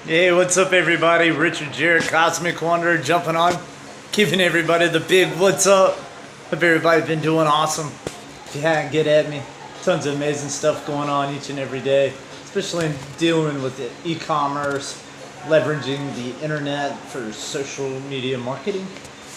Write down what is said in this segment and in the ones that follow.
Hey, what's up, everybody? Richard Jarrett, Cosmic Wanderer, jumping on, giving everybody the big what's up. Hope everybody's been doing awesome. If you hadn't, get at me. Tons of amazing stuff going on each and every day, especially in dealing with the e-commerce, leveraging the internet for social media marketing.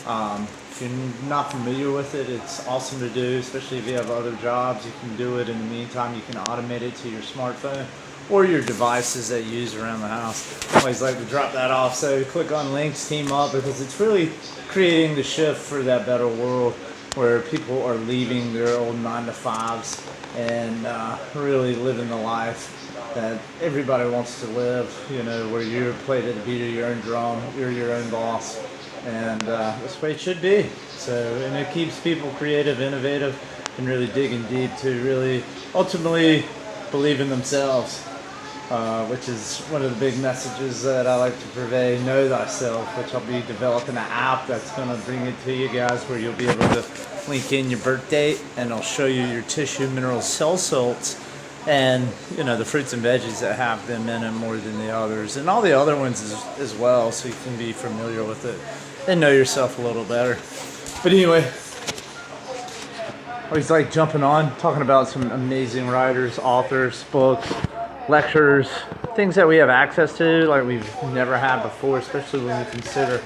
If you're not familiar with it, it's awesome to do, especially if you have other jobs. You can do it in the meantime. You can automate it to your smartphone or your devices that you use around the house. I always like to drop that off. So click on links, team up, because it's really creating the shift for that better world where people are leaving their old 9-to-5s and really living the life that everybody wants to live, you know, where you're played at the beat of your own drum, you're your own boss, and that's the way it should be. So, and it keeps people creative, innovative, and really digging deep to really ultimately believe in themselves, which is one of the big messages that I like to purvey. Know thyself, which I'll be developing an app that's going to bring it to you guys, where you'll be able to link in your birth date, and I'll show you your tissue, minerals, cell salts, and you know, the fruits and veggies that have them in it more than the others, and all the other ones as well, so you can be familiar with it and know yourself a little better. But anyway, always like jumping on, talking about some amazing writers, authors, books, lectures, things that we have access to like we've never had before, especially when we consider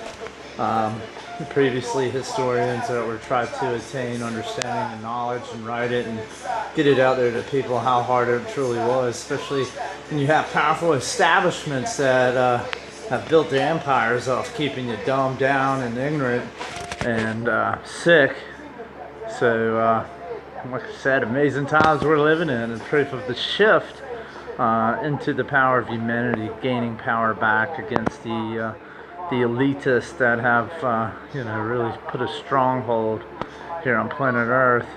previously historians that were trying to attain understanding and knowledge and write it and get it out there to people, how hard it truly was, especially when you have powerful establishments that have built their empires off keeping you dumb down and ignorant and sick. So like I said, amazing times we're living in, and proof of the shift into the power of humanity gaining power back against the elitists that have you know, really put a stronghold here on planet Earth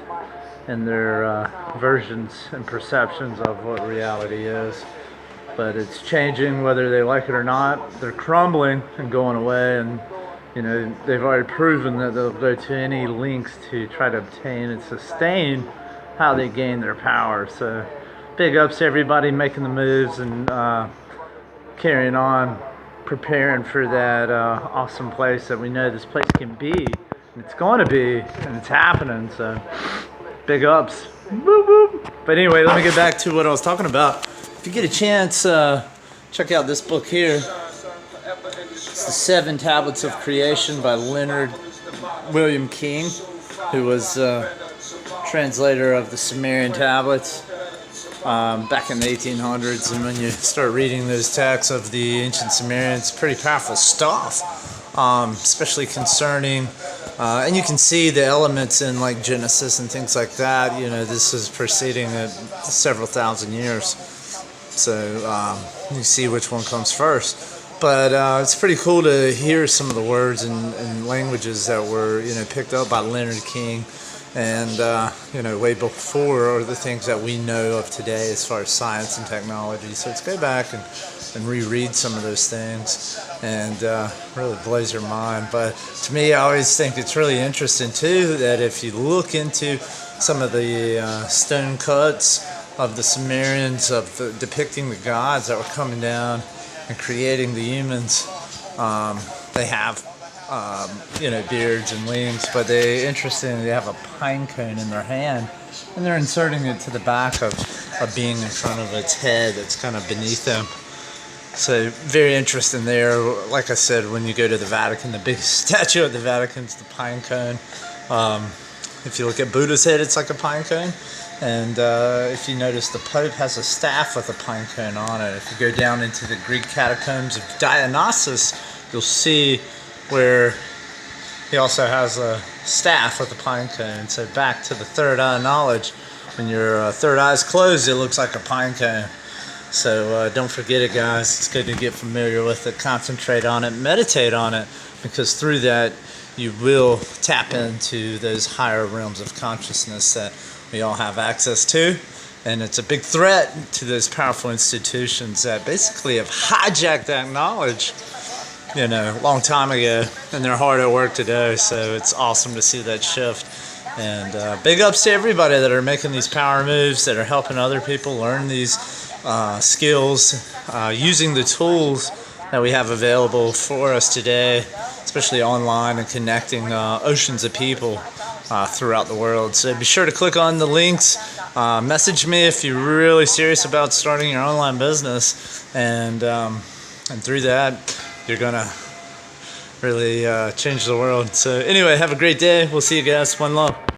in their versions and perceptions of what reality is. But it's changing whether they like it or not. They're crumbling and going away, and you know, they've already proven that they'll go to any lengths to try to obtain and sustain how they gain their power. So big ups to everybody making the moves and carrying on, preparing for that awesome place that we know this place can be, and it's going to be, and it's happening. So big ups. Boop, boop. But anyway, let me get back to what I was talking about. If you get a chance, check out this book here. It's The 7 Tablets of Creation by Leonard King, who was translator of the Sumerian tablets back in the 1800s. And when you start reading those texts of the ancient Sumerians, pretty powerful stuff, especially concerning, and you can see the elements in like Genesis and things like that. You know, this is preceding several thousand years. So you see which one comes first. But it's pretty cool to hear some of the words and languages that were, you know, picked up by Leonard King, and you know, way before or the things that we know of today as far as science and technology. So let's go back and reread some of those things, and really blows your mind. But to me, I always think it's really interesting too that if you look into some of the stone cuts of the Sumerians of depicting the gods that were coming down and creating the humans, they have you know, beards and wings, but interestingly, they have a pine cone in their hand, and they're inserting it to the back of a being in front of its head that's kind of beneath them. So very interesting there. Like I said, when you go to the Vatican, the biggest statue at the Vatican is the pine cone. If you look at Buddha's head, it's like a pine cone. And if you notice, the Pope has a staff with a pine cone on it. If you go down into the Greek catacombs of Dionysus, you'll see where he also has a staff with a pine cone. So back to the third eye knowledge. When your third eye is closed, it looks like a pine cone. So don't forget it, guys. It's good to get familiar with it, concentrate on it, meditate on it, because through that you will tap into those higher realms of consciousness that we all have access to. And it's a big threat to those powerful institutions that basically have hijacked that knowledge, you know, a long time ago, and they're hard at work today. So it's awesome to see that shift. And big ups to everybody that are making these power moves, that are helping other people learn these skills, using the tools that we have available for us today, especially online and connecting oceans of people throughout the world. So be sure to click on the links. Message me if you're really serious about starting your online business, and through that, you're gonna really change the world. So anyway, have a great day. We'll see you guys. One love.